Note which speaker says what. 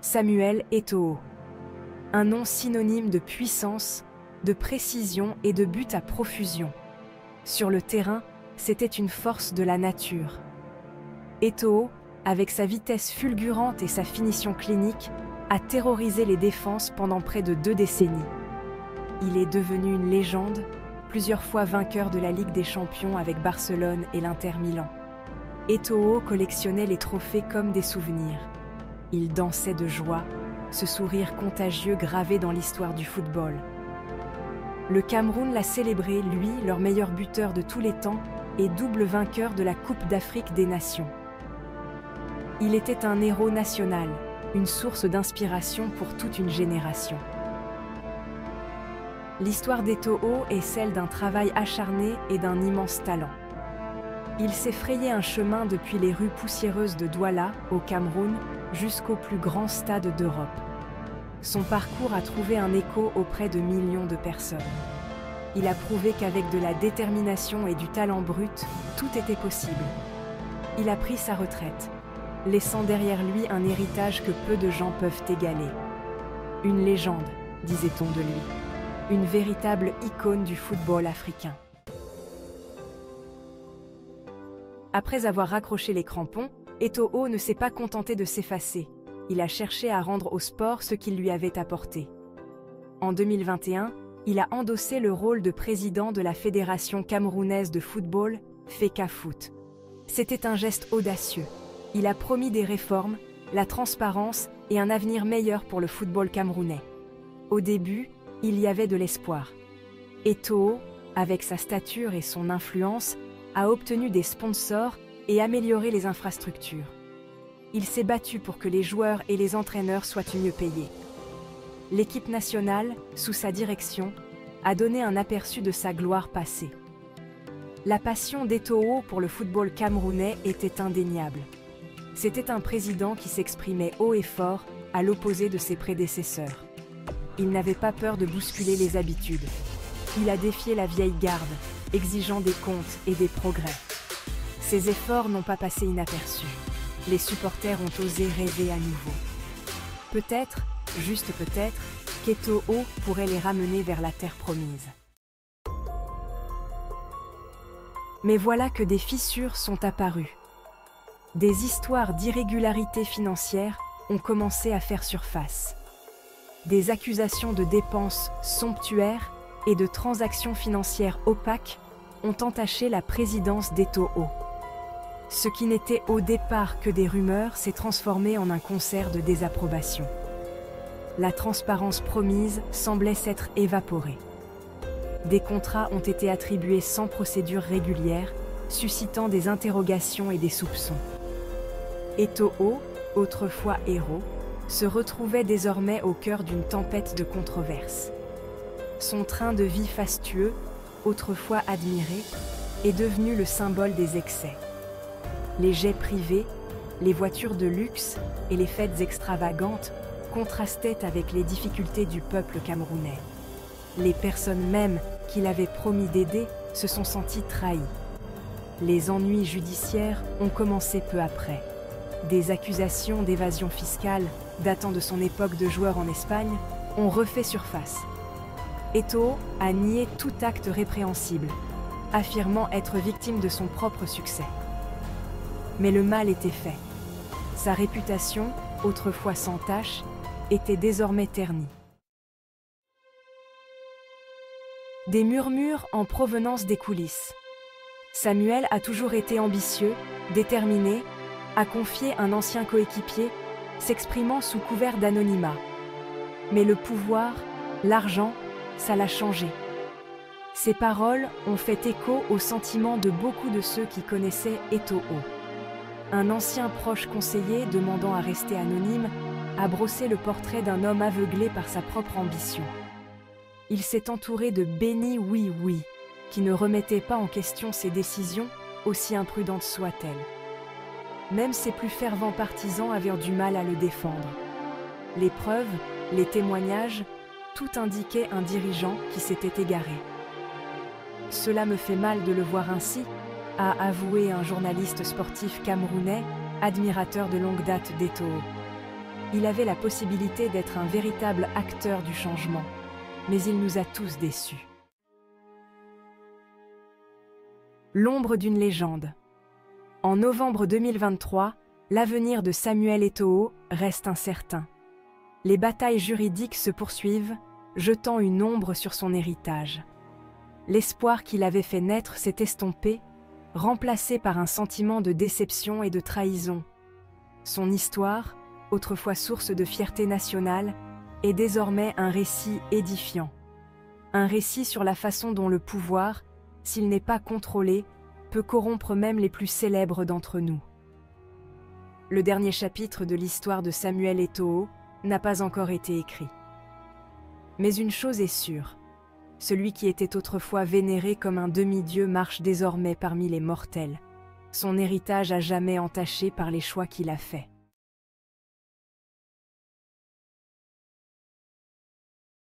Speaker 1: Samuel Eto'o. Un nom synonyme de puissance, de précision et de but à profusion. Sur le terrain, c'était une force de la nature. Eto'o, avec sa vitesse fulgurante et sa finition clinique, a terrorisé les défenses pendant près de 2 décennies. Il est devenu une légende, plusieurs fois vainqueur de la Ligue des Champions avec Barcelone et l'Inter Milan. Eto'o collectionnait les trophées comme des souvenirs. Il dansait de joie, ce sourire contagieux gravé dans l'histoire du football. Le Cameroun l'a célébré, lui, leur meilleur buteur de tous les temps et double vainqueur de la Coupe d'Afrique des Nations. Il était un héros national, une source d'inspiration pour toute une génération. L'histoire d'Eto'o est celle d'un travail acharné et d'un immense talent. Il s'est frayé un chemin depuis les rues poussiéreuses de Douala, au Cameroun, jusqu'au plus grand stade d'Europe. Son parcours a trouvé un écho auprès de millions de personnes. Il a prouvé qu'avec de la détermination et du talent brut, tout était possible. Il a pris sa retraite, laissant derrière lui un héritage que peu de gens peuvent égaler. Une légende, disait-on de lui. Une véritable icône du football africain. Après avoir raccroché les crampons, Eto'o ne s'est pas contenté de s'effacer. Il a cherché à rendre au sport ce qu'il lui avait apporté. En 2021, il a endossé le rôle de président de la Fédération camerounaise de football, FECAFOOT. C'était un geste audacieux. Il a promis des réformes, la transparence et un avenir meilleur pour le football camerounais. Au début, il y avait de l'espoir. Eto'o, avec sa stature et son influence, a obtenu des sponsors et amélioré les infrastructures. Il s'est battu pour que les joueurs et les entraîneurs soient mieux payés. L'équipe nationale, sous sa direction, a donné un aperçu de sa gloire passée. La passion d'Eto'o pour le football camerounais était indéniable. C'était un président qui s'exprimait haut et fort, à l'opposé de ses prédécesseurs. Il n'avait pas peur de bousculer les habitudes. Il a défié la vieille garde, exigeant des comptes et des progrès. Ses efforts n'ont pas passé inaperçus. Les supporters ont osé rêver à nouveau. Peut-être, juste peut-être, qu'Eto'o pourrait les ramener vers la terre promise. Mais voilà que des fissures sont apparues. Des histoires d'irrégularités financières ont commencé à faire surface. Des accusations de dépenses somptuaires et de transactions financières opaques ont entaché la présidence d'Eto'o. Ce qui n'était au départ que des rumeurs s'est transformé en un concert de désapprobation. La transparence promise semblait s'être évaporée. Des contrats ont été attribués sans procédure régulière, suscitant des interrogations et des soupçons. Eto'o, autrefois héros, se retrouvait désormais au cœur d'une tempête de controverses. Son train de vie fastueux, autrefois admiré, est devenu le symbole des excès. Les jets privés, les voitures de luxe et les fêtes extravagantes contrastaient avec les difficultés du peuple camerounais. Les personnes mêmes qu'il avait promis d'aider se sont senties trahies. Les ennuis judiciaires ont commencé peu après. Des accusations d'évasion fiscale, datant de son époque de joueur en Espagne, ont refait surface. Eto'o a nié tout acte répréhensible, affirmant être victime de son propre succès. Mais le mal était fait. Sa réputation, autrefois sans tache, était désormais ternie. Des murmures en provenance des coulisses. Samuel a toujours été ambitieux, déterminé, a confié un ancien coéquipier, s'exprimant sous couvert d'anonymat. Mais le pouvoir, l'argent, ça l'a changé. Ces paroles ont fait écho aux sentiments de beaucoup de ceux qui connaissaient Eto'o. Un ancien proche conseiller, demandant à rester anonyme, a brossé le portrait d'un homme aveuglé par sa propre ambition. Il s'est entouré de bénis oui-oui, qui ne remettaient pas en question ses décisions, aussi imprudentes soient-elles. Même ses plus fervents partisans avaient du mal à le défendre. Les preuves, les témoignages, tout indiquait un dirigeant qui s'était égaré. « Cela me fait mal de le voir ainsi », a avoué un journaliste sportif camerounais, admirateur de longue date d'Eto'o. Il avait la possibilité d'être un véritable acteur du changement, mais il nous a tous déçus. L'ombre d'une légende. En novembre 2023, l'avenir de Samuel Eto'o reste incertain. Les batailles juridiques se poursuivent, jetant une ombre sur son héritage. L'espoir qu'il avait fait naître s'est estompé, remplacé par un sentiment de déception et de trahison. Son histoire, autrefois source de fierté nationale, est désormais un récit édifiant. Un récit sur la façon dont le pouvoir, s'il n'est pas contrôlé, peut corrompre même les plus célèbres d'entre nous. Le dernier chapitre de l'histoire de Samuel Eto'o n'a pas encore été écrit. Mais une chose est sûre, celui qui était autrefois vénéré comme un demi-dieu marche désormais parmi les mortels, son héritage à jamais entaché par les choix qu'il a faits.